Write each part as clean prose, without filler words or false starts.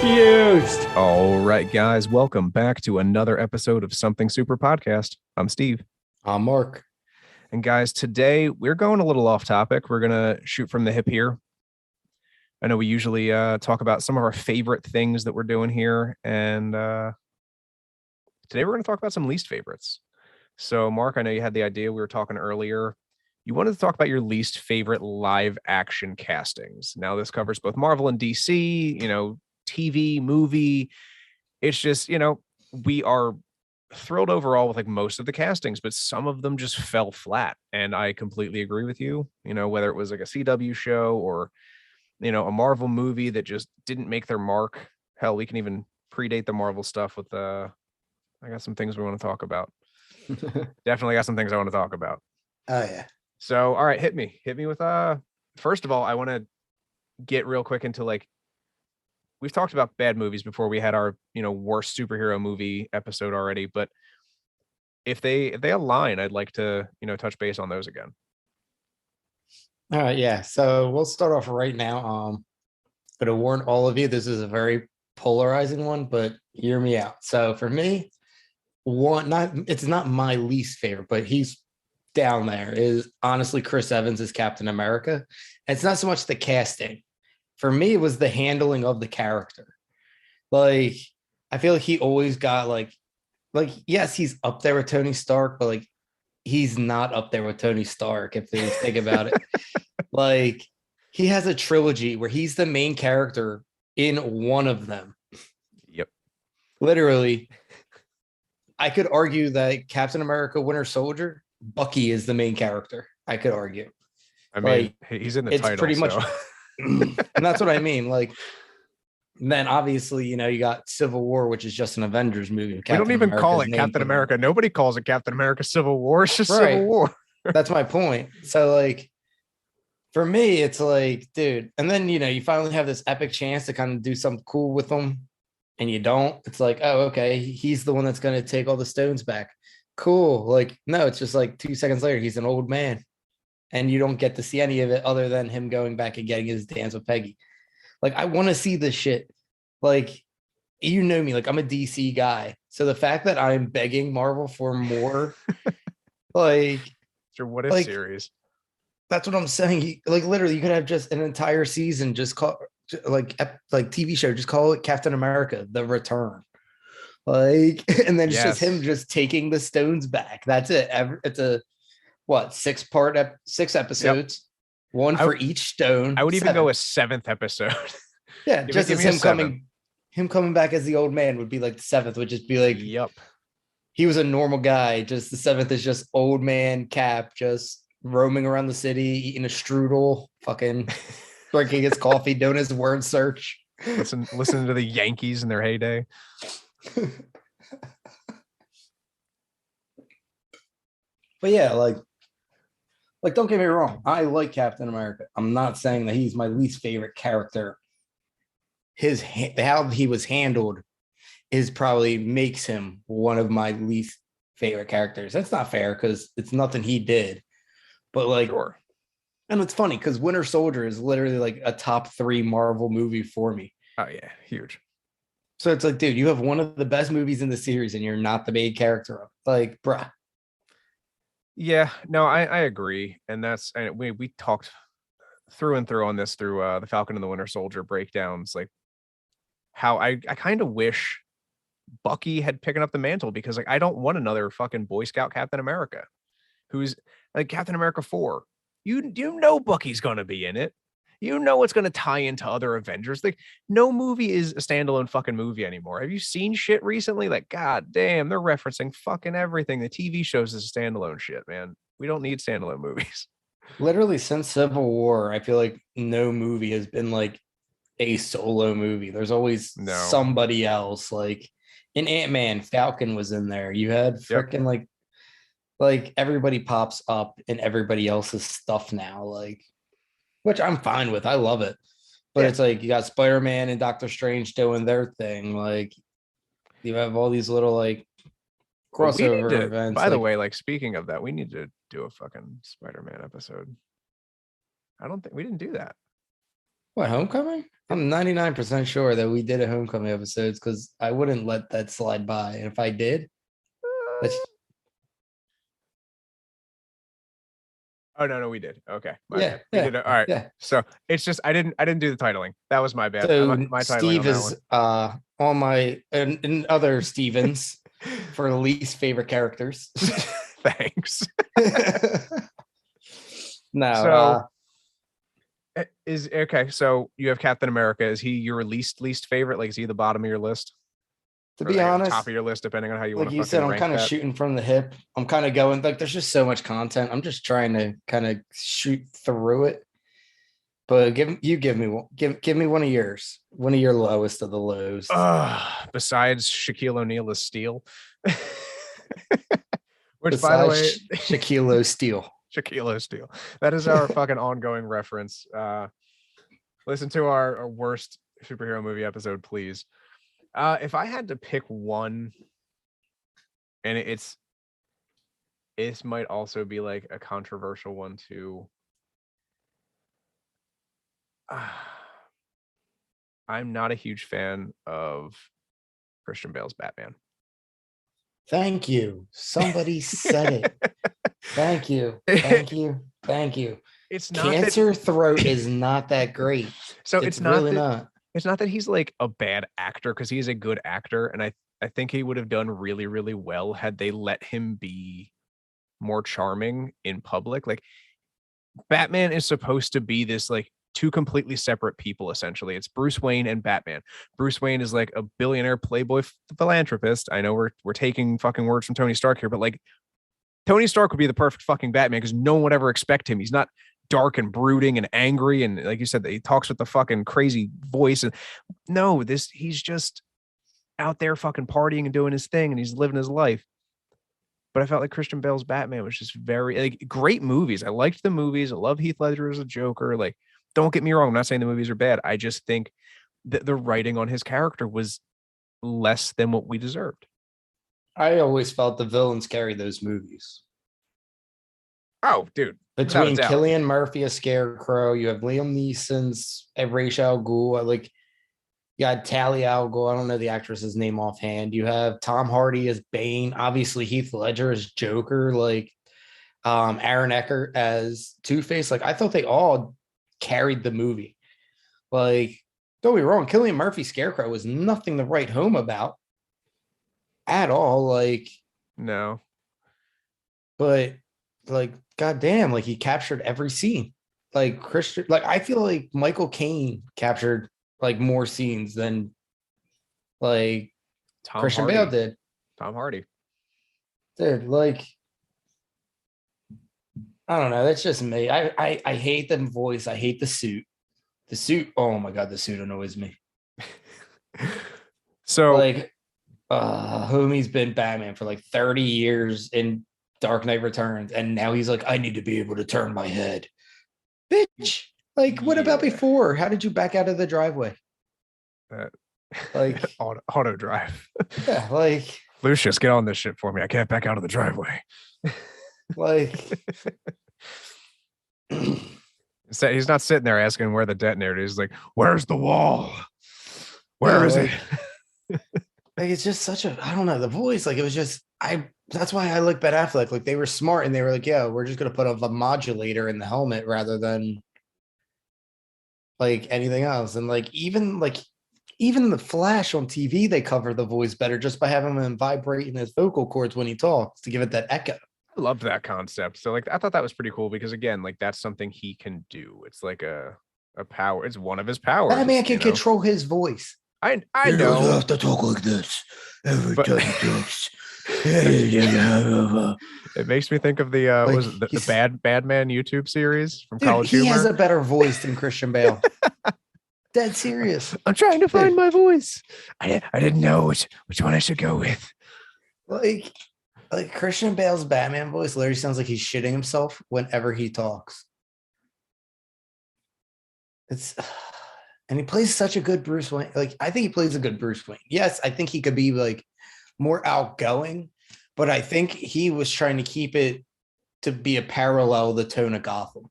Confused. All right, guys, welcome back to another episode of Something Super Podcast. I'm Steve. I'm Mark. And guys, today we're going a little off topic. We're going to shoot from the hip here. I know we usually talk about some of our favorite things that we're doing here. And today we're going to talk about some least favorites. So, Mark, I know you had the idea. We were talking earlier. You wanted to talk about your least favorite live action castings. Now, this covers both Marvel and DC, TV, movie. It's just, we are thrilled overall with like most of the castings, but some of them just fell flat. And I completely agree with you, whether it was like a CW show or, a Marvel movie that just didn't make their mark. Hell, we can even predate the Marvel stuff with I got some things we want to talk about. Definitely got some things I want to talk about. Oh, yeah. So, all right, hit me with, first of all, I want to get real quick into like, we've talked about bad movies before. We had our, worst superhero movie episode already, but if they align, I'd like to, touch base on those again. All right, yeah. So we'll start off right now. Gonna warn all of you, this is a very polarizing one, but hear me out. So for me, it's not my least favorite, but he's down there, is honestly Chris Evans as Captain America. And it's not so much the casting. For me, it was the handling of the character. Like, I feel like he always got like, yes, he's up there with Tony Stark, but like, he's not up there with Tony Stark if you think about it. Like, he has a trilogy where he's the main character in one of them. Yep. Literally, I could argue that Captain America Winter Soldier, Bucky is the main character. I could argue. I mean, he's in the title. It's pretty much, and that's what I mean. Like, then obviously, you got Civil War, which is just an Avengers movie. We don't even call it Captain America. Nobody calls it Captain America Civil War. It's just right. Civil War. That's my point. So, like, for me, it's like, dude, and then, you finally have this epic chance to kind of do something cool with them, and you don't. It's like, oh, okay, he's the one that's going to take all the stones back. Cool. Like, no, it's just like 2 seconds later, he's an old man, and you don't get to see any of it other than him going back and getting his dance with Peggy. Like, I want to see this shit. Like, you know me, like, I'm a DC guy. So the fact that I'm begging Marvel for more, like, your what if series. That's what I'm saying. Like, literally, you could have just an entire season, just call like TV show, just call it Captain America: The Return. Like, and then it's just him just taking the stones back. That's it. It's a 6 episodes, one for each stone. I would even go a 7th episode. Yeah, just as him coming back as the old man would be like the 7th, would just be like, yep. He was a normal guy. Just the 7th is just old man Cap, just roaming around the city, eating a strudel, fucking drinking his coffee, doing his word search. Listening to the Yankees in their heyday. But yeah, like don't get me wrong, I like Captain America. I'm not saying that he's my least favorite character. How he was handled is probably makes him one of my least favorite characters. That's not fair because it's nothing he did. But like, sure. And it's funny because Winter Soldier is literally like a top 3 Marvel movie for me. Oh yeah, huge. So it's like, dude, you have one of the best movies in the series and you're not the main character of it. Like, bruh. Yeah, no, I agree. And we talked through and through on this through the Falcon and the Winter Soldier breakdowns, like how I kind of wish Bucky had picking up the mantle, because like I don't want another fucking Boy Scout Captain America who's like Captain America 4. You know Bucky's gonna be in it. You know it's gonna tie into other Avengers. Like, no movie is a standalone fucking movie anymore. Have you seen shit recently? Like, god damn, they're referencing fucking everything. The TV shows is standalone shit, man. We don't need standalone movies. Literally since Civil War, I feel like no movie has been like a solo movie. There's always somebody else. Like in Ant-Man, Falcon was in there. You had freaking like everybody pops up in everybody else's stuff now, like, which I'm fine with. I love it. But it's like you got Spider-Man and Doctor Strange doing their thing. Like, you have all these little like crossover events. By the way, like, speaking of that, we need to do a fucking Spider-Man episode. I don't think we didn't do that. What, Homecoming? I'm 99% sure that we did a Homecoming episodes because I wouldn't let that slide by. And if I did, that's Oh no, we did. Okay, my yeah, bad. We yeah, did it. All right. yeah. So it's just I didn't do the titling. That was my bad. So My titling on Steve that one. is on my and other Stevens for least favorite characters. Thanks. No, So is okay. So you have Captain America. Is he your least favorite? Like, is he the bottom of your list, to or be like the top honest, of your list, depending on how you want like to you said, fucking I'm rank kind of that? shooting from the hip. I'm kind of going like there's just so much content. I'm just trying to kind of shoot through it. But give me one. Give me one of yours. One of your lowest of the lows. Besides Shaquille O'Neal is Steel. Which, by the way, Besides Shaquille O'Steal. Shaquille O'Steal. That is our fucking ongoing reference. Listen to our worst superhero movie episode, please. If I had to pick one, and it might also be like a controversial one too. I'm not a huge fan of Christian Bale's Batman. Thank you. Somebody said it. Thank you. Thank you. Thank you. It's not Cancer that, throat is not that great. so It's not really that not. it's not that he's like a bad actor, because he's a good actor, and I think he would have done really, really well had they let him be more charming in public. Like, Batman is supposed to be this like two completely separate people, essentially. It's Bruce Wayne and Batman. Bruce Wayne is like a billionaire playboy philanthropist. I know we're taking fucking words from Tony Stark here, but like, Tony Stark would be the perfect fucking Batman because no one would ever expect him. He's not dark and brooding and angry, and like you said, he talks with the fucking crazy voice. And no, he's just out there fucking partying and doing his thing, and he's living his life. But I felt like Christian Bale's Batman was just very like great movies. I liked the movies. I love Heath Ledger as a Joker. Like, don't get me wrong, I'm not saying the movies are bad. I just think that the writing on his character was less than what we deserved. I always felt the villains carried those movies. Oh, dude. Without a Between doubt. Killian Murphy as Scarecrow, you have Liam Neeson's Ra's al Ghul. Like, you got Talia al Ghul. I don't know the actress's name offhand. You have Tom Hardy as Bane. Obviously, Heath Ledger as Joker. Like, Aaron Eckhart as Two-Face. Like, I thought they all carried the movie. Like, don't be wrong, Killian Murphy Scarecrow was nothing to write home about at all. Like, No. but like, goddamn, like he captured every scene. Like Christian, like I feel like Michael Caine captured like more scenes than like Tom Christian Hardy. Bale did. Tom Hardy. Dude, like I don't know. That's just me. I hate the voice. I hate the suit. The suit. Oh my god, the suit annoys me. So Like, homie's been Batman for like 30 years in Dark Knight Returns, and now he's like, I need to be able to turn my head. Bitch. Like, what about Yeah. before? How did you back out of the driveway? Like, auto drive. yeah, like Lucius, get on this shit for me. I can't back out of the driveway. like So he's not sitting there asking where the detonator is. He's like, where's the wall? Where yeah, is like, it? like it's just such a I don't know, the voice, like it was just that's why I like Ben Affleck. Like they were smart and they were like, yeah, we're just gonna put a modulator in the helmet rather than like anything else. And like even the Flash on TV, they cover the voice better just by having him vibrating his vocal cords when he talks to give it that echo. I loved that concept. So like, I thought that was pretty cool because again, like that's something he can do. It's like a power. It's one of his powers. Batman can control his voice. I You know. don't have to talk like this every But- time he talks. It makes me think of the Like, was it the Bad Man YouTube series from Dude, College he Humor. has a better voice than Christian Bale. Dead serious. I'm trying to find my voice. I didn't know which one I should go with. Like Christian Bale's Batman voice literally sounds like he's shitting himself whenever he talks. It's and he plays such a good Bruce Wayne. Like I think he plays a good Bruce Wayne. Yes, I think he could be like more outgoing, but I think he was trying to keep it to be a parallel the tone of Gotham.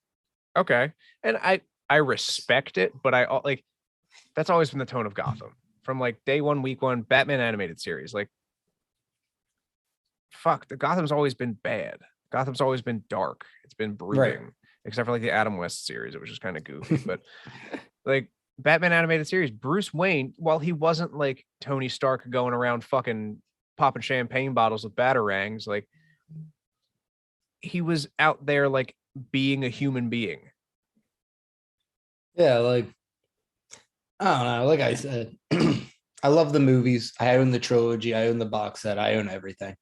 Okay, and I I respect it, but like that's always been the tone of Gotham from like day one, week one, Batman animated series. Like, fuck, the Gotham's always been bad. Gotham's always been dark. It's been brooding, Right. except for like the Adam West series, it was just kind of goofy. But like Batman animated series, Bruce Wayne, while he wasn't like Tony Stark going around fucking popping champagne bottles with batarangs, like he was out there like being a human being. Yeah, like I don't know. Like I said, I love the movies. I own the trilogy. I own the box set. I own everything.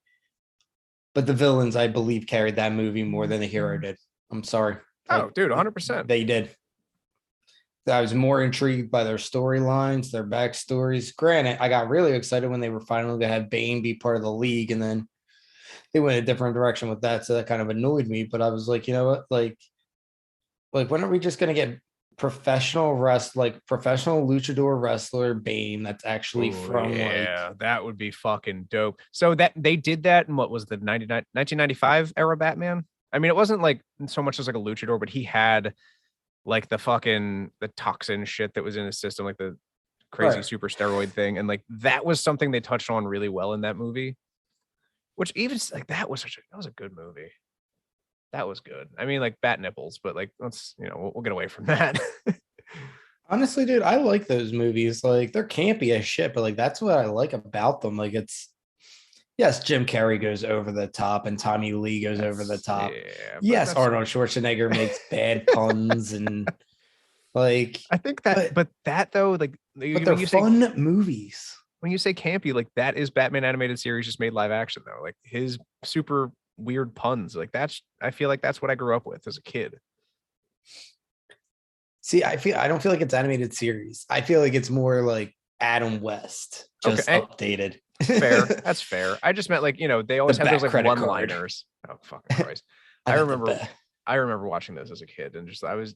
But the villains, I believe, carried that movie more than the hero did. I'm sorry. Oh, dude, 100%. They did. I was more intrigued by their storylines, their backstories. Granted, I got really excited when they were finally going to have Bane be part of the league, and then they went a different direction with that. So that kind of annoyed me. But I was like, you know what? Like when are we just going to get professional luchador wrestler Bane that's actually from yeah, that would be fucking dope. So that they did that in what was the 1995 era Batman? I mean, it wasn't like so much as like a luchador, but he had like the toxin shit that was in his system, like the crazy Right. super steroid thing. And like that was something they touched on really well in that movie. Which even like that was a good movie. That was good. I mean, like bat nipples, but like let's we'll get away from that. Honestly, dude, I like those movies. Like they're campy as shit, but like that's what I like about them. Like it's yes, Jim Carrey goes over the top and Tommy Lee goes over the top. Yeah, but Yes, Arnold Schwarzenegger makes bad puns and like I think that, but that though, like but they're fun movies. When you say campy, like that is Batman animated series just made live action though. Like his super weird puns, like I feel like that's what I grew up with as a kid. See, I don't feel like it's animated series. I feel like it's more like Adam West, just updated. Fair. That's fair. I just meant like, they always have those like one-liners. Oh, fucking Christ. I remember watching this as a kid and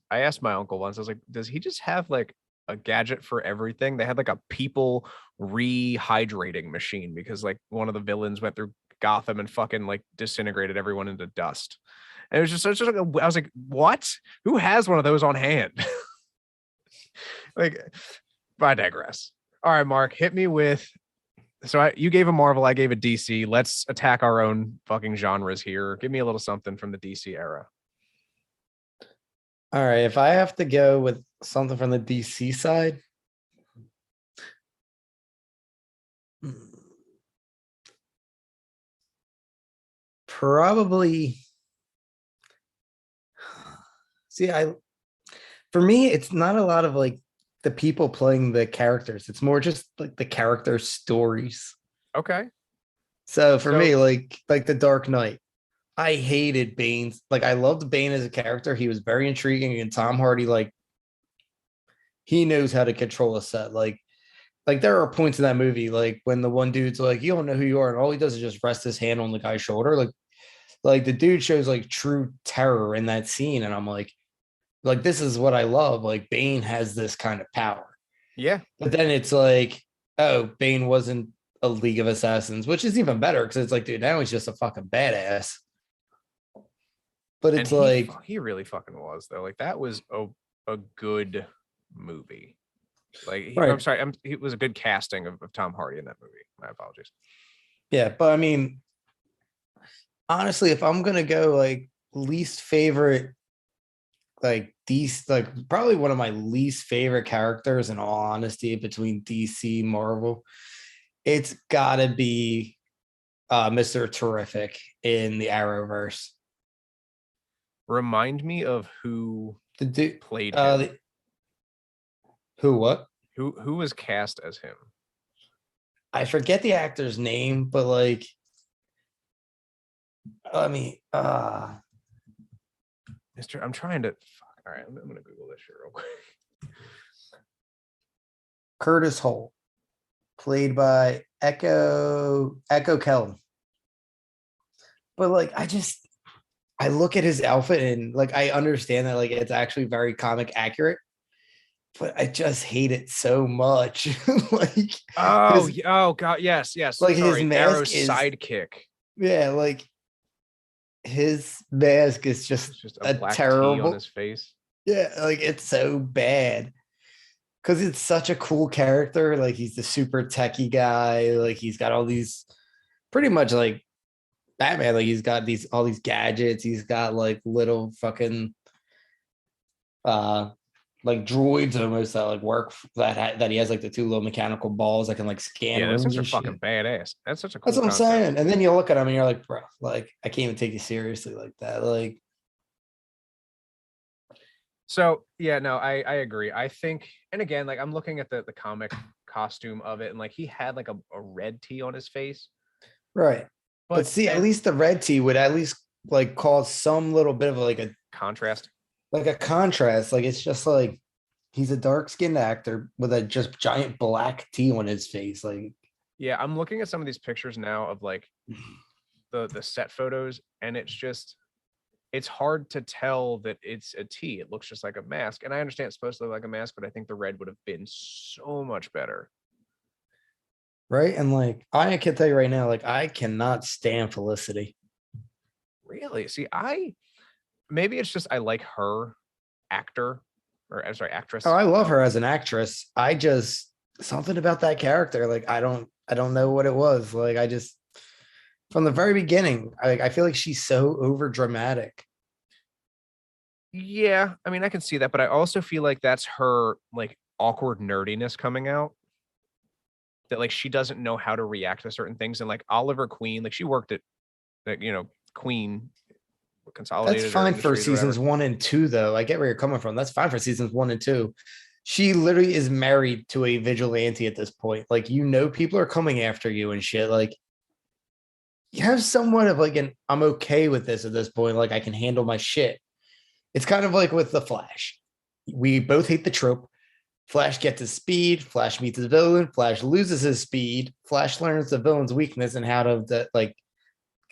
I asked my uncle once, I was like, does he just have like a gadget for everything? They had like a people rehydrating machine because like one of the villains went through Gotham and fucking like disintegrated everyone into dust. And it was just like I was like, what? Who has one of those on hand? Like, I digress. All right, Mark, hit me with. So you gave a Marvel, I gave a DC. Let's attack our own fucking genres here. Give me a little something from the DC era. All right, if I have to go with something from the DC side, probably. See, for me, it's not a lot of like the people playing the characters. It's more just like the character stories. Okay. So for me, like the Dark Knight, I hated Bane. Like I loved Bane as a character. He was very intriguing, and Tom Hardy, like he knows how to control a set. Like there are points in that movie, like when the one dude's like, "You don't know who you are," and all he does is just rest his hand on the guy's shoulder. Like the dude shows like true terror in that scene, and I'm like this is what I love. Like Bane has this kind of power. Yeah. But then it's like, oh, Bane wasn't a League of Assassins, which is even better because it's like, dude, now he's just a fucking badass. But it's he really fucking was though. Like that was a good movie. Like right. I'm sorry, it was a good casting of Tom Hardy in that movie. My apologies. Yeah, but I mean, honestly, if I'm gonna go like least favorite, like DC, like probably one of my least favorite characters in all honesty between DC Marvel, it's gotta be Mr. Terrific in the Arrowverse. Remind me of who played him. Who what? Who was cast as him? I forget the actor's name, but like I mean I'm trying to fuck. All right, I'm gonna Google this shit real quick. Curtis Holt, played by Echo Kellum. But like I look at his outfit and like I understand that like it's actually very comic accurate, but I just hate it so much. Like oh god, yes. Like sorry, his mask Arrow's sidekick. Yeah, like his mask is just a black terrible T on his face. Yeah, like it's so bad because it's such a cool character. Like he's the super techie guy. Like he's got all these pretty much like Batman. Like he's got these all these gadgets. He's got like little fucking uh like droids almost that like work that he has like the two little mechanical balls that can like scan Yeah, those rooms things are and fucking shit. badass. That's such a That's cool what I'm concept. saying. And then you look at him and you're like, bro, like I can't even take you seriously like that. Like, So yeah, no, I agree. I think, and again, like I'm looking at the comic costume of it, and like he had like a red tee on his face, right. But but see, at and least the red tee would at least like cause some little bit of contrast. like a contrast. Like it's just like he's a dark skinned actor with a just giant black tee on his face. Like, Yeah, I'm looking at some of these pictures now of like the set photos, and it's hard to tell that it's a tee. It looks just like a mask. And I understand it's supposed to look like a mask, but I think the red would have been so much better. right. And like I can tell you right now, like I cannot stand Felicity. Really? See, maybe it's just I like her actor, or I'm sorry, Oh, actress. I love her as an actress. I just something about that character. Like I don't know what it was. Like I just from the very beginning, I feel like she's so over dramatic. Yeah, I mean, I can see that, but I also feel like that's her like awkward nerdiness coming out. That like she doesn't know how to react to certain things, and like Oliver Queen, like she worked at like Queen That's Consolidated or fine for Industries or seasons whatever. 1 and 2, though. I get where you're coming from. That's fine for seasons 1 and 2. She literally is married to a vigilante at this point. Like, people are coming after you and shit. Like, you have somewhat of like an I'm okay with this at this point. Like, I can handle my shit. It's kind of like with the Flash. We both hate the trope. Flash gets his speed. Flash meets his villain. Flash loses his speed. Flash learns the villain's weakness and how to like.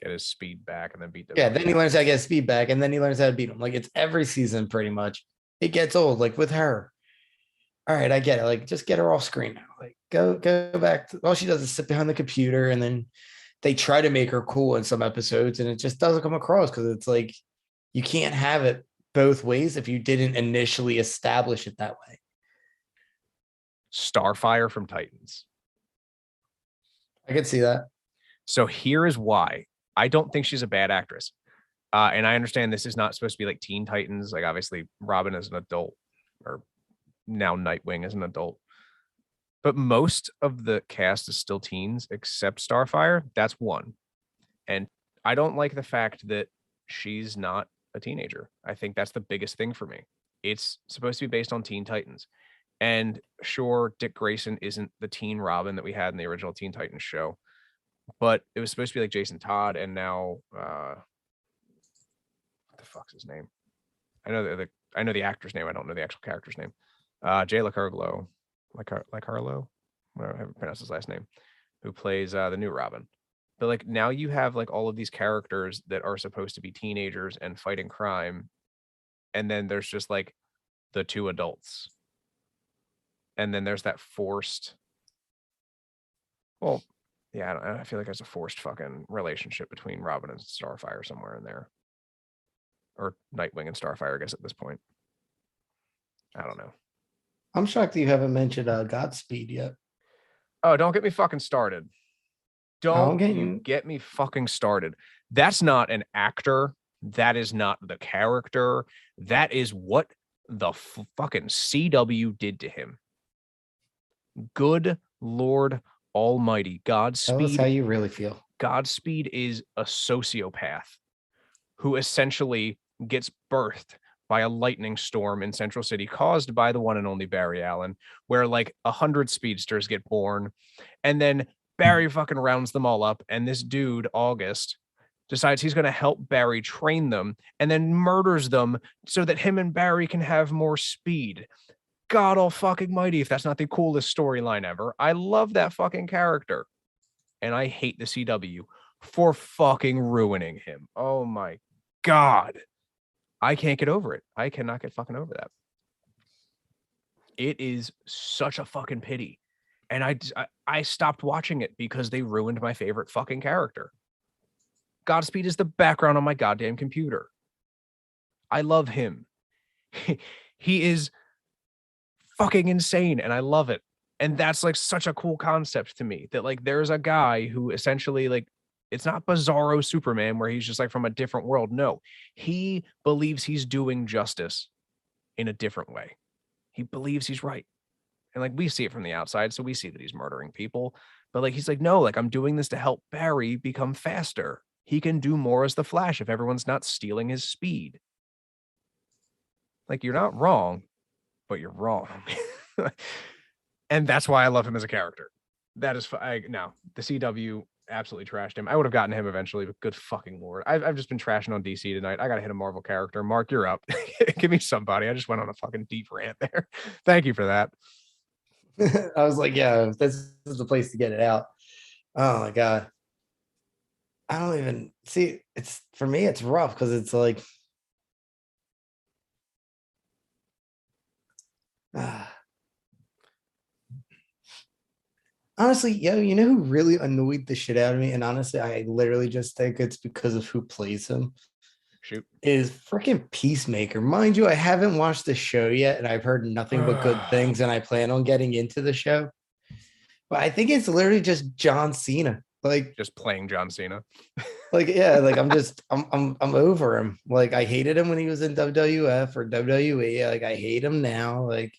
Get his speed back and then beat the Yeah, villain. then he learns how to get his speed back, and then he learns how to beat him. Like it's every season pretty much. It gets old. Like with her. All right, I get it. Like just get her off screen now. Like go back. All she does is sit behind the computer, and then they try to make her cool in some episodes, and it just doesn't come across because it's like you can't have it both ways if you didn't initially establish it that way. Starfire from Titans. I could see that. So here is why. I don't think she's a bad actress. And I understand this is not supposed to be like Teen Titans. Like obviously Robin is an adult, or now Nightwing is an adult. But most of the cast is still teens except Starfire. That's one. And I don't like the fact that she's not a teenager. I think that's the biggest thing for me. It's supposed to be based on Teen Titans. And sure, Dick Grayson isn't the teen Robin that we had in the original Teen Titans show, but it was supposed to be like Jason Todd, and now what the fuck's his name? I know the actor's name. I don't know the actual character's name. Jay Lacarglo, like Harlow, I haven't pronounced his last name, who plays the new Robin. But like now you have like all of these characters that are supposed to be teenagers and fighting crime, and then there's just like the two adults, and then there's that forced. Well, yeah, I feel like there's a forced fucking relationship between Robin and Starfire somewhere in there, or Nightwing and Starfire, I guess at this point. I don't know. I'm shocked that you haven't mentioned Godspeed yet. Oh, don't get me fucking started. I'm Don't you getting get me fucking started. That's not an actor. That is not the character. That is what the fucking CW did to him. Good Lord Almighty. tell us how Godspeed. you really feel. Godspeed is a sociopath who essentially gets birthed by a lightning storm in Central City caused by the one and only Barry Allen, where like 100 speedsters get born. And then Barry fucking rounds them all up. And this dude, August, decides he's going to help Barry train them and then murders them so that him and Barry can have more speed. God all fucking mighty, if that's not the coolest storyline ever. I love that fucking character. And I hate the CW for fucking ruining him. Oh my God. I can't get over it. I cannot get fucking over that. It is such a fucking pity. And I stopped watching it because they ruined my favorite fucking character. Godspeed is the background on my goddamn computer. I love him. He is fucking insane, and I love it. And that's like such a cool concept to me, that like there's a guy who essentially like, it's not Bizarro Superman where he's just like from a different world. No, he believes he's doing justice in a different way. He believes he's right. And like we see it from the outside, so we see that he's murdering people. But like he's like, no, like I'm doing this to help Barry become faster. He can do more as the Flash if everyone's not stealing his speed. Like you're not wrong, but you're wrong. And that's why I love him as a character. That is, no, the CW absolutely trashed him. I would have gotten him eventually, but good fucking lord. I've just been trashing on DC tonight. I got to hit a Marvel character. Mark, you're up. Give me somebody. I just went on a fucking deep rant there. Thank you for that. I was like, yeah, this is the place to get it out. Oh my god. I don't even see, it's for me, it's rough because it's like honestly, yo, you know who really annoyed the shit out of me? And honestly, I literally just think it's because of who plays him. Shoot. Is freaking Peacemaker. Mind you, I haven't watched the show yet, and I've heard nothing but good things, and I plan on getting into the show. But I think it's literally just John Cena. Like just playing John Cena. Like, yeah, like I'm over him. Like I hated him when he was in WWF or WWE. Like I hate him now. Like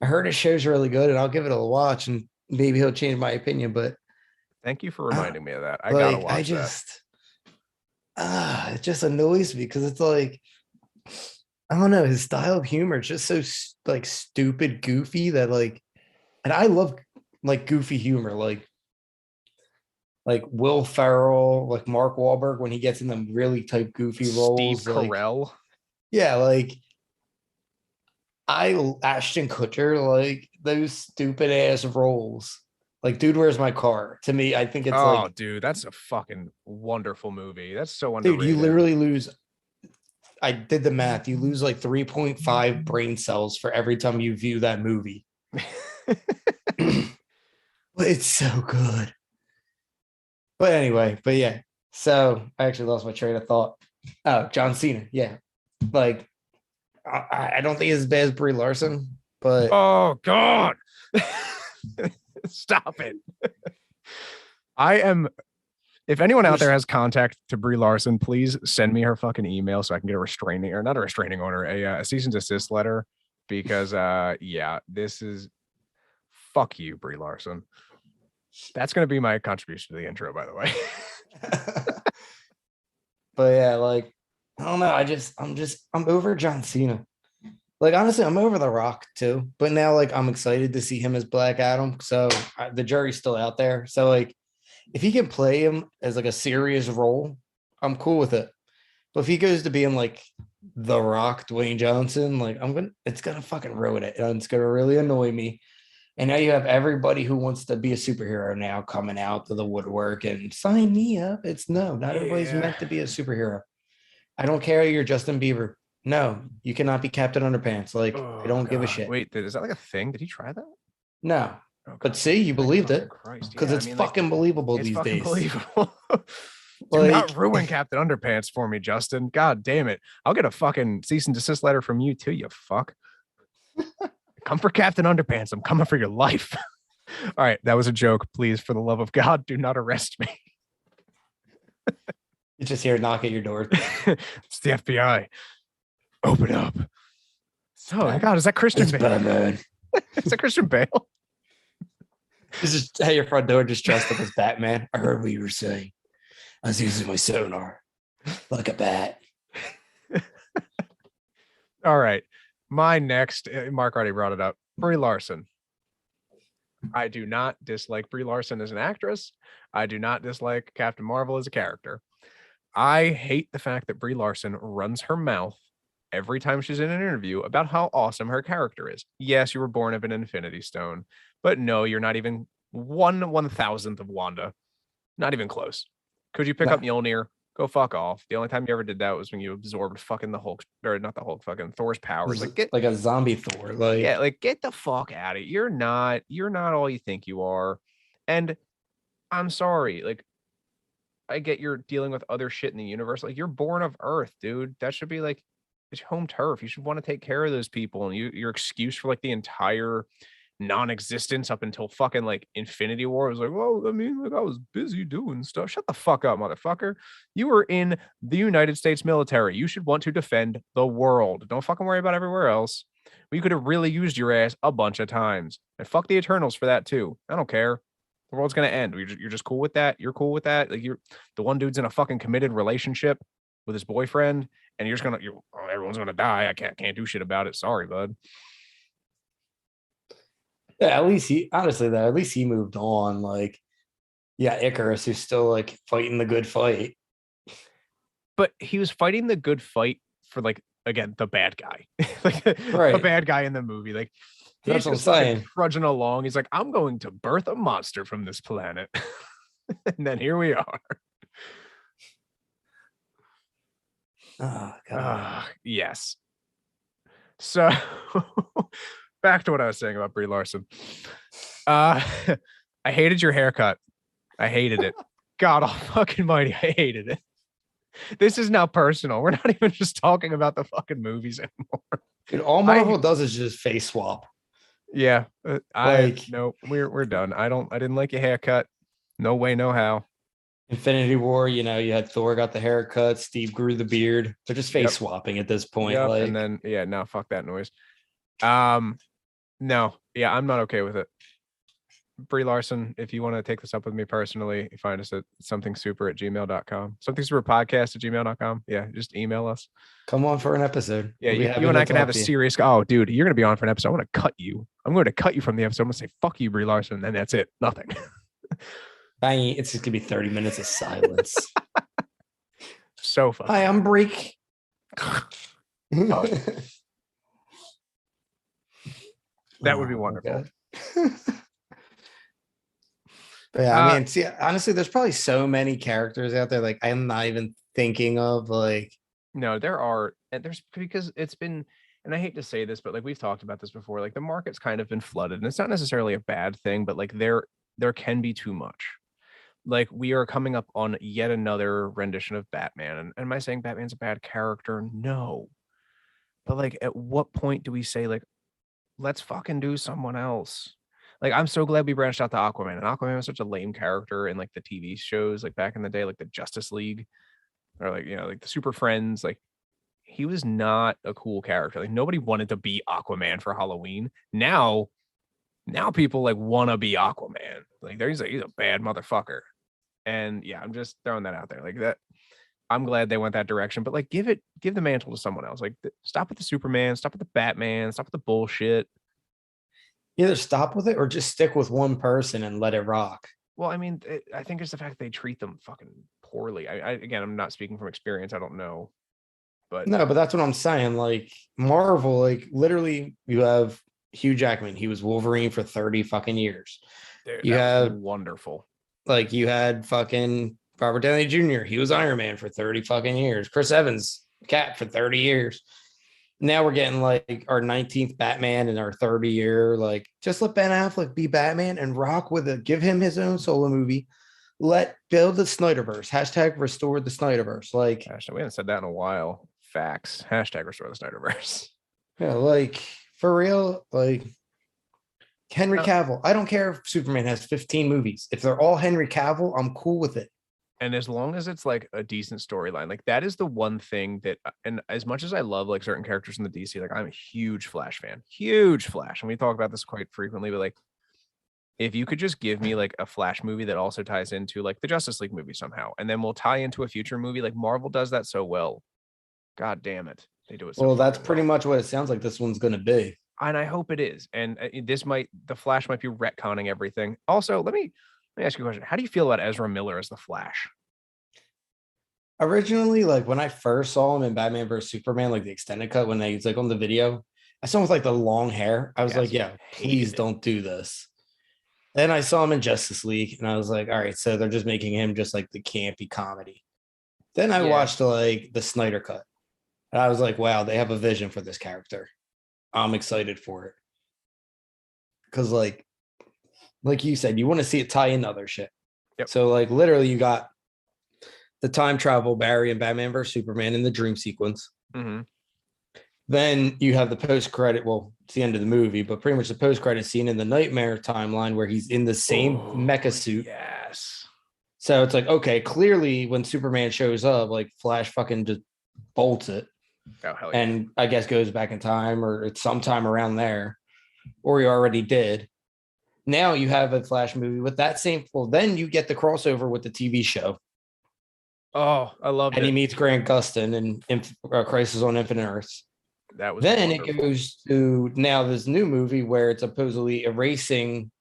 I heard his show's really good, and I'll give it a watch, and maybe he'll change my opinion. But thank you for reminding me of that. I like, gotta watch it just annoys me because it's like I don't know, his style of humor is just so like stupid, goofy that like, and I love like goofy humor, like Will Ferrell, like Mark Wahlberg when he gets in them really type goofy roles. Steve Carell. Yeah, like Ashton Kutcher, like those stupid ass roles. Like, dude, where's my car? To me, I think it's like, dude, that's a fucking wonderful movie. That's so dude, underrated. you literally lose. I did the math. You lose like 3.5 brain cells for every time you view that movie. But it's so good. But anyway, but yeah. So I actually lost my train of thought. Oh, John Cena. Yeah. Like, I don't think it's as bad as Brie Larson, but oh god. Stop it. I am, if anyone out there has contact to Brie Larson, please send me her fucking email so I can get a restraining, or not a restraining order, a cease and desist letter, because yeah, this is, fuck you, Brie Larson. That's going to be my contribution to the intro, by the way. But yeah, like, I don't know. I'm over John Cena. Like, honestly, I'm over The Rock too. But now, like, I'm excited to see him as Black Adam. So the jury's still out there. So, like, if he can play him as like a serious role, I'm cool with it. But if he goes to being like The Rock, Dwayne Johnson, like, it's gonna fucking ruin it. And it's gonna really annoy me. And now you have everybody who wants to be a superhero now coming out to the woodwork and sign me up. It's no, not everybody's meant to be a superhero. I don't care. You're Justin Bieber. No, you cannot be Captain Underpants. Like, I don't give a shit. Wait, is that like a thing? Did he try that? No. But see, you believed it because yeah, it's fucking believable these days. Believable. Do not ruin Captain Underpants for me, Justin. God damn it. I'll get a fucking cease and desist letter from you too, you fuck. Come for Captain Underpants. I'm coming for your life. All right, that was a joke. Please, for the love of God, do not arrest me. You just hear a knock at your door. It's the FBI. Open up. Oh my God, is that Christian Bale? Batman. Is that Christian Bale? This is at your front door, just dressed up as Batman. I heard what you were saying. I was using my sonar like a bat. All right. My next, Mark already brought it up, Brie Larson. I do not dislike Brie Larson as an actress. I do not dislike Captain Marvel as a character. I hate the fact that Brie Larson runs her mouth every time she's in an interview about how awesome her character is. Yes, you were born of an Infinity Stone, but no, you're not even 1/1000th of Wanda. Not even close. Could you pick up Mjolnir? Go fuck off. The only time you ever did that was when you absorbed fucking the Hulk, or not the Hulk, fucking Thor's powers. Like, get like a zombie Thor. Like, yeah, like get the fuck out of it. You're not all you think you are. And I'm sorry, like, I get you're dealing with other shit in the universe. Like, you're born of Earth, dude. That should be like, it's home turf. You should want to take care of those people. And your excuse for like the entire non-existence up until fucking like Infinity War was like, well, I mean, like I was busy doing stuff. Shut the fuck up, motherfucker. You were in the United States military. You should want to defend the world. Don't fucking worry about everywhere else. We could have really used your ass a bunch of times. And fuck the Eternals for that too. I don't care. The world's gonna end. You're just cool with that. You're cool with that. Like you're the one dude's in a fucking committed relationship with his boyfriend, and you're just gonna everyone's gonna die. I can't do shit about it. Sorry, bud. Yeah, at least he honestly though, at least he moved on. Like, yeah, Icarus who's still like fighting the good fight. But he was fighting the good fight for like again the bad guy, like the Right. bad guy in the movie. Like That's he's what I'm just fucking saying. trudging along. He's like, I'm going to birth a monster from this planet, and then here we are. Oh god. Yes. So back to what I was saying about Brie Larson. I hated your haircut. I hated it. God almighty, I hated it. This is now personal. We're not even just talking about the fucking movies anymore. Dude, all Marvel does is just face swap. Yeah, Like- no, we're done. I didn't like your haircut. No way, no how. Infinity War, you know, you had Thor got the haircut, Steve grew the beard. They're just face Yep. swapping at this point. Yep, Like, and then no, fuck that noise. No, yeah, I'm not okay with it. Brie Larson, if you want to take this up with me personally, you find us at somethingsuper@gmail.com. Somethingsuperpodcast@gmail.com. Yeah, just email us. come on for an episode. Yeah, We'll be happy you and to I can talk have a to you. serious. Oh, dude, you're gonna be on for an episode. I'm gonna cut you. I'm going to cut you from the episode. I'm gonna say fuck you, Brie Larson, and that's it. Nothing. Bang, it's just gonna be 30 minutes of silence. So fucking. Hi, I'm Break. That would be Oh, wonderful. God. But yeah, I mean, see, honestly, there's probably so many characters out there. Like, I'm not even thinking of like. No, there are, and there's because it's been, and I hate to say this, but like we've talked about this before, like the market's kind of been flooded, and it's not necessarily a bad thing, but like there can be too much. Like we are coming up on yet another rendition of Batman, and am I saying Batman's a bad character? No, but like at what point do we say like, let's fucking do someone else? Like I'm so glad we branched out to Aquaman, and Aquaman was such a lame character in like the TV shows, like back in the day, like the Justice League, or like like the Super Friends. Like he was not a cool character. Like nobody wanted to be Aquaman for Halloween. Now people like want to be Aquaman. Like he's a bad motherfucker. And yeah, I'm just throwing that out there. Like that, I'm glad they went that direction. But like give the mantle to someone else. Like stop with the Superman, stop with the Batman, stop with the bullshit. Either stop with it or just stick with one person and let it rock. Well, I mean, I think it's the fact they treat them fucking poorly. I again, I'm not speaking from experience. I don't know, but No, but that's what I'm saying. Like Marvel, like literally, you have Hugh Jackman. He was Wolverine for 30 fucking years. dude, You that was have wonderful. like you had fucking Robert Downey Jr. He was Iron Man for 30 fucking years. Chris Evans, Cap for 30 years. Now we're getting like our 19th Batman in our 30 year. Like, just let Ben Affleck be Batman and rock with it. Give him his own solo movie. Let build the Snyderverse. Hashtag restore the Snyderverse. Like, Hashtag, we haven't said that in a while. Facts. Hashtag restore the Snyderverse. yeah, like for real, like Henry Cavill. I don't care if Superman has 15 movies. If they're all Henry Cavill, I'm cool with it. And as long as it's like a decent storyline, like that is the one thing that, and as much as I love like certain characters in the DC, like I'm a huge Flash fan, huge Flash. And we talk about this quite frequently, but like, if you could just give me like a Flash movie that also ties into like the Justice League movie somehow, and then we'll tie into a future movie, like Marvel does that so well. God damn it. They do it so Well, that's fucking pretty well. much what it sounds like this one's going to be. And I hope it is. And the Flash might be retconning everything. Also, let me ask you a question. How do you feel about Ezra Miller as the Flash? Originally, like when I first saw him in Batman vs Superman, like the extended cut, when he's like on the video, I saw him with like the long hair. I was Yes, like, yeah, please hated it. don't do this. Then I saw him in Justice League and I was like, all right, so they're just making him just like the campy comedy. Then I Yeah. watched like the Snyder cut. And I was like, wow, they have a vision for this character. I'm excited for it. Cause like you said, you want to see it tie in other shit. Yep. So like literally you got the time travel Barry and Batman vs Superman in the dream sequence. Mm-hmm. Then you have the post credit. Well, it's the end of the movie, but pretty much the post credit scene in the Nightmare timeline where he's in the same mecha suit. Yes. So it's like, okay, clearly when Superman shows up, like Flash fucking just bolts it. Oh, hell yeah. And I guess goes back in time, or it's sometime around there, or he already did. Now you have a Flash movie with that same. Well, then you get the crossover with the TV show, Oh, I loved and he it. meets Grant Gustin in Crisis on Infinite Earths. That was Then wonderful. it goes to now this new movie where it's supposedly erasing,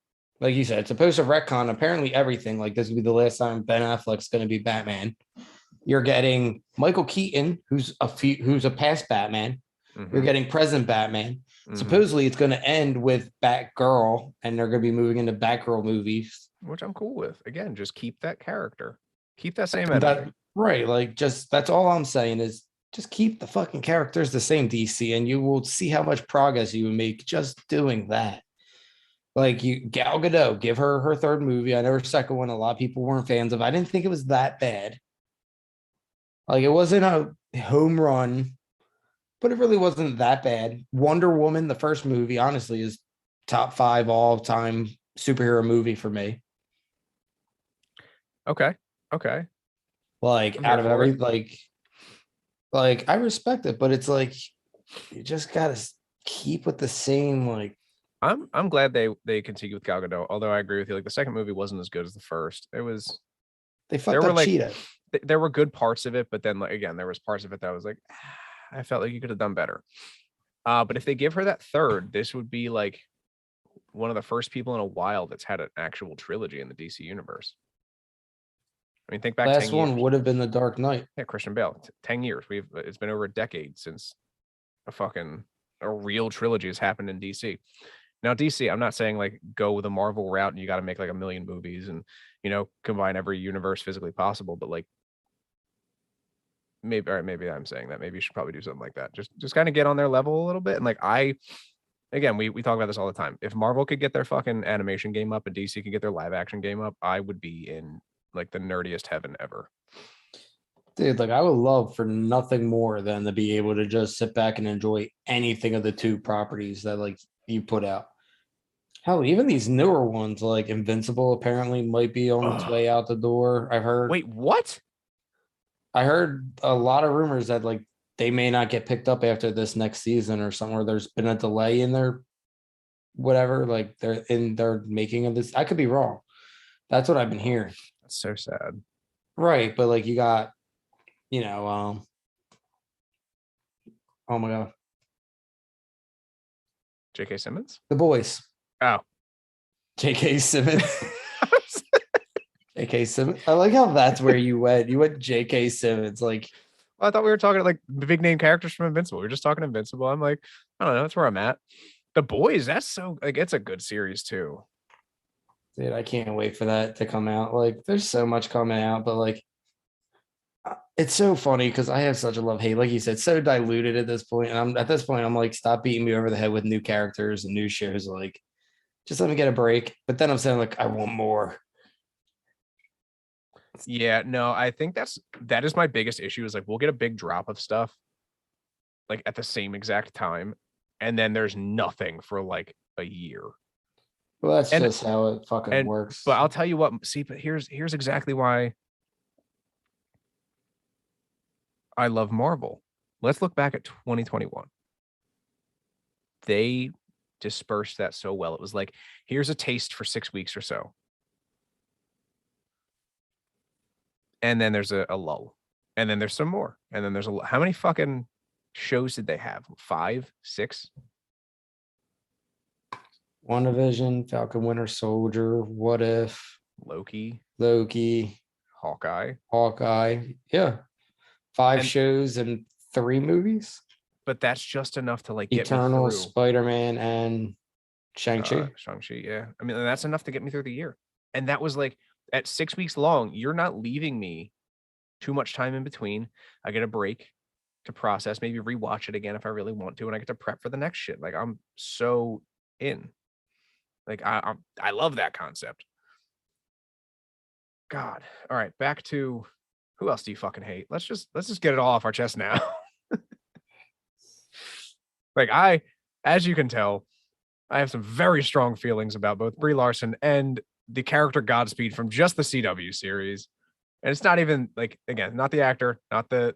like you said, it's supposed to retcon apparently everything. Like this will be the last time Ben Affleck's going to be Batman. You're getting Michael Keaton, who's a past Batman. You're Mhm. getting present Batman. Mhm. Supposedly, it's going to end with Batgirl, and they're going to be moving into Batgirl movies. Which I'm cool with. Again, just keep that character. Keep that same energy. Right. Like, just that's all I'm saying is just keep the fucking characters the same, DC, and you will see how much progress you would make just doing that. Like you, Gal Gadot, give her her third movie. I know her second one, a lot of people weren't fans of. I didn't think it was that bad. Like it wasn't a home run, but it really wasn't that bad. Wonder Woman, the first movie, honestly, is top 5 all time superhero movie for me. Okay. Okay. Like I'm out here of for every it. like I respect it, but it's like you just gotta keep with the same like I'm glad they continue with Gal Gadot. Although I agree with you, like the second movie wasn't as good as the first. It was. they There fucked were up like Cheetah. there were good parts of it, but then like again, there was parts of it that was like I felt like you could have done better. But if they give her that third, this would be like one of the first people in a while that's had an actual trilogy in the DC universe. I mean, think back Last 10 years. one would have been The Dark Knight. Yeah, Christian Bale. 10 years. It's been over a decade since a real trilogy has happened in DC. Now, DC, I'm not saying like go with a Marvel route and you got to make like a million movies and combine every universe physically possible, but like maybe I'm saying that. Maybe you should probably do something like that. Just kind of get on their level a little bit. And like again, we talk about this all the time. If Marvel could get their fucking animation game up and DC could get their live action game up, I would be in like the nerdiest heaven ever. Dude, like I would love for nothing more than to be able to just sit back and enjoy anything of the two properties that like you put out. Hell, even these newer ones like Invincible apparently might be on its way out the door. Wait, what? I heard a lot of rumors that like they may not get picked up after this next season or something, or there's been a delay in their whatever, like they're in their making of this. I could be wrong. That's what I've been hearing. That's so sad. Right. But like you got, oh my god. J.K. Simmons? The Boys. Oh. J.K. Simmons. J.K. Simmons. I like how that's where you went. You went J.K. Simmons. Like, I thought we were talking like the big name characters from Invincible. We were just talking Invincible. I'm like, I don't know. That's where I'm at. The Boys, that's so like it's a good series too. dude, I can't wait for that to come out. Like, there's so much coming out, but like, it's so funny because I have such a love hate. Like you said, so diluted at this point. And I'm at this point, I'm like, stop beating me over the head with new characters and new shows. Like, just let me get a break. But then I'm saying, like, I want more. Yeah, no, I think that is my biggest issue is like we'll get a big drop of stuff like at the same exact time, and then there's nothing for like a year. Well, that's just how it fucking works. But I'll tell you what, see, but here's exactly why I love Marvel. Let's look back at 2021. They dispersed that so well. It was like, here's a taste for 6 weeks or so. And then there's a lull. And then there's some more. And then there's how many fucking shows did they have? 5, 6? WandaVision, Falcon Winter Soldier, What If, Loki, Hawkeye. Yeah. 5 And shows and 3 movies. But that's just enough to like get Eternal, me through. Spider-Man, and Shang-Chi. Shang-Chi, yeah. I mean, that's enough to get me through the year. And that was like at 6 weeks long, you're not leaving me too much time in between. I get a break to process, maybe rewatch it again if I really want to, and I get to prep for the next shit. Like I'm so in. Like I love that concept. God. All right, back to who else do you fucking hate? Let's just get it all off our chest now. Like as you can tell, I have some very strong feelings about both Brie Larson and the character Godspeed from just the CW series. And it's not even like, again, not the actor, not the,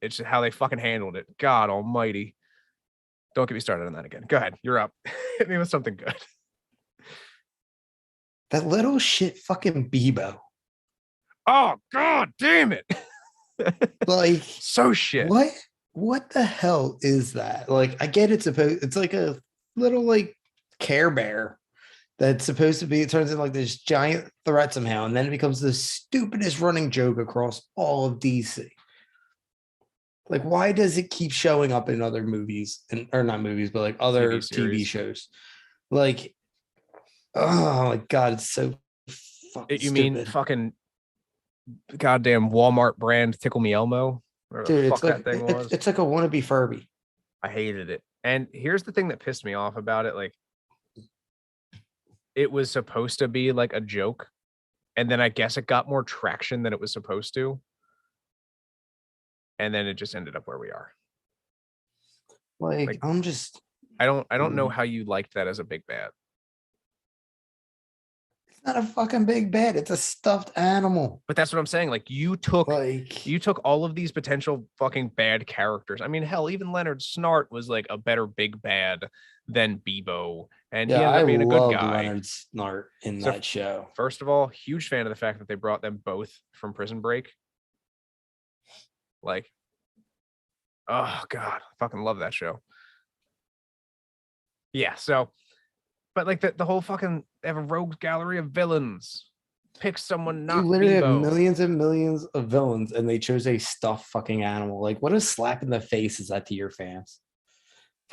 it's just how they fucking handled it. God almighty. Don't get me started on that again. Go ahead. You're up. Hit me with something good. That little shit fucking Bebo. Oh, God damn it. Like, so shit. What the hell is that? Like, I get it's like a little like Care Bear that's supposed to be, it turns into like this giant threat somehow, and then it becomes the stupidest running joke across all of DC. Like, why does it keep showing up in other movies or not movies, but like other TV shows? Like, oh my god, it's so fucking you mean stupid. fucking goddamn Walmart brand Tickle Me Elmo? Dude, it's like it's like a wannabe Furby. I hated it. And here's the thing that pissed me off about it. Like, it was supposed to be like a joke, and then I guess it got more traction than it was supposed to. And then it just ended up where we are. Like I'm just I don't know how you liked that as a big bad. It's not a fucking big bad. It's a stuffed animal. But that's what I'm saying. Like you took all of these potential fucking bad characters. I mean, hell, even Leonard Snart was like a better big bad than Bebo, and he ended up being a good guy. Leonard Snart in that show. First of all, huge fan of the fact that they brought them both from Prison Break. Like, oh god, I fucking love that show. Yeah, so, but like the whole fucking, they have a rogues gallery of villains. Pick someone not. You literally Bebo. have millions and millions of villains, and they chose a stuffed fucking animal. Like, what a slap in the face is that to your fans?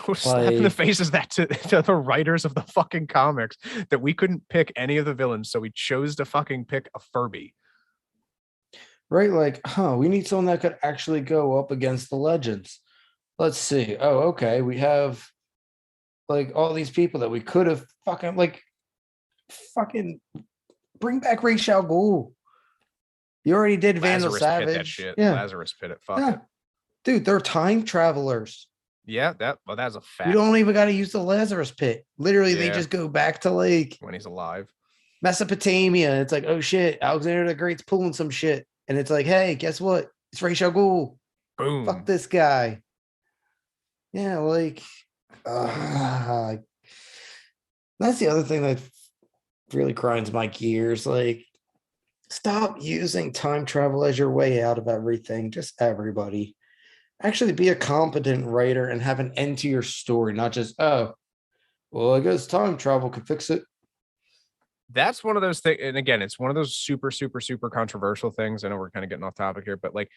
What slap in the face is that to the writers of the fucking comics, that we couldn't pick any of the villains, so we chose to fucking pick a Furby. Right, like, we need someone that could actually go up against the legends. Let's see. Oh, okay. We have like all these people that we could have fucking bring back Ra's al Ghul. You already did Vandal Savage. That shit. Yeah. Lazarus Pit it. Fuck it. Dude, they're time travelers. Yeah, that's a fact. You don't even got to use the Lazarus Pit. Literally, they just go back to like when he's alive. Mesopotamia. It's like, oh shit, Alexander the Great's pulling some shit. And it's like, hey, guess what? It's Ra's al Ghul. Boom. Fuck this guy. Yeah, like that's the other thing that really grinds my gears. Like, stop using time travel as your way out of everything. Just everybody. Actually be a competent writer and have an end to your story, not just, oh, well, I guess time travel could fix it. That's one of those things. And again, it's one of those super, super, super controversial things. I know we're kind of getting off topic here, but like,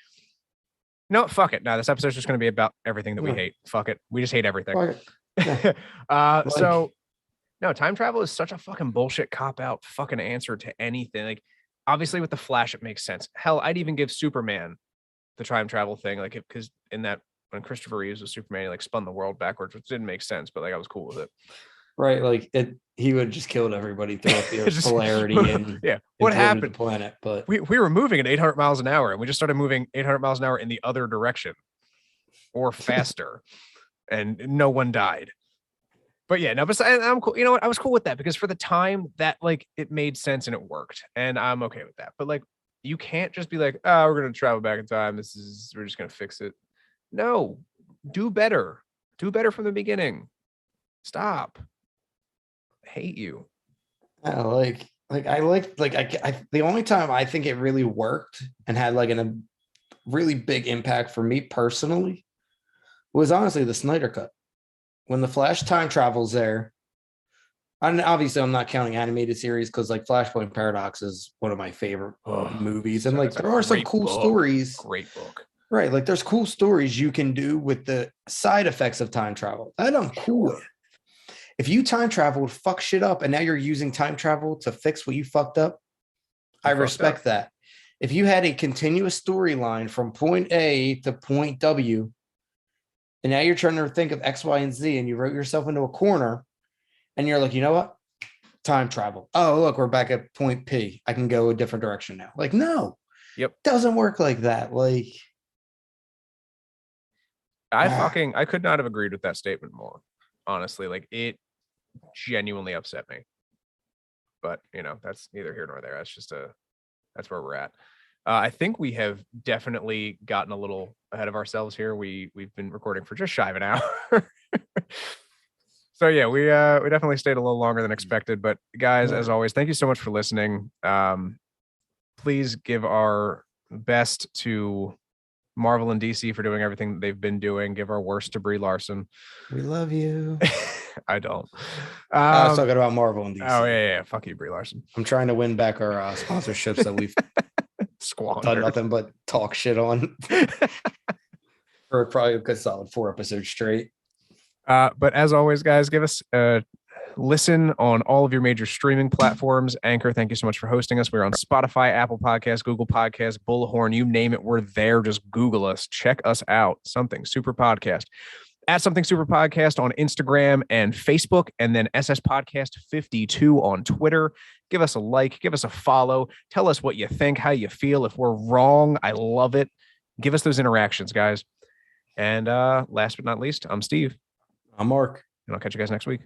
no, fuck it. No, this episode's just going to be about everything that we hate. Fuck it. We just hate everything. Yeah. So no, time travel is such a fucking bullshit cop-out fucking answer to anything. Like, obviously with the Flash, it makes sense. Hell, I'd even give Superman the time travel thing. Like, because in that, when Christopher Reeves was Superman, he like spun the world backwards, which didn't make sense, but like I was cool with it. Right, like he would have just killed everybody throughout the Earth's polarity and what happened? The planet, but we were moving at 800 miles an hour, and we just started moving 800 miles an hour in the other direction, or faster, and no one died. But yeah, no, but I'm cool. You know what? I was cool with that because for the time that like it made sense and it worked, and I'm okay with that. But like, you can't just be like, oh, we're gonna travel back in time. We're just gonna fix it. No, do better. Do better from the beginning. Stop. I hate you. The only time I think it really worked and had like a really big impact for me personally was honestly the Snyder Cut. When the Flash time travels there, and obviously I'm not counting animated series because like Flashpoint Paradox is one of my favorite movies, and like there are some cool stories. Great book, right? Like there's cool stories you can do with the side effects of time travel. That I'm cool with. If you time traveled, fuck shit up, and now you're using time travel to fix what you fucked up, I respect that. If you had a continuous storyline from point A to point W, and now you're trying to think of X, Y, and Z, and you wrote yourself into a corner, and you're like, you know what? Time travel. Oh, look, we're back at point P. I can go a different direction now. Like, no. Yep. Doesn't work like that. Like, I could not have agreed with that statement more. Honestly, like it genuinely upset me. But that's neither here nor there. That's where we're at. I think we have definitely gotten a little ahead of ourselves here. We've been recording for just shy of an hour. So yeah, we definitely stayed a little longer than expected. But guys, as always, thank you so much for listening. Please give our best to Marvel and DC for doing everything that they've been doing. Give our worst to Brie Larson. We love you. I don't. I was talking about Marvel and DC. Oh yeah. Fuck you, Brie Larson. I'm trying to win back our sponsorships that we've done nothing but talk shit on for probably a good solid 4 episodes straight. But as always, guys, give us a listen on all of your major streaming platforms. Anchor, thank you so much for hosting us. We're on Spotify, Apple Podcasts, Google Podcasts, Bullhorn, you name it, we're there. Just Google us. Check us out. Something Super Podcast. At Something Super Podcast on Instagram and Facebook, and then SS Podcast 52 on Twitter. Give us a like, give us a follow. Tell us what you think, how you feel. If we're wrong, I love it. Give us those interactions, guys. And last but not least, I'm Steve. I'm Mark. And I'll catch you guys next week.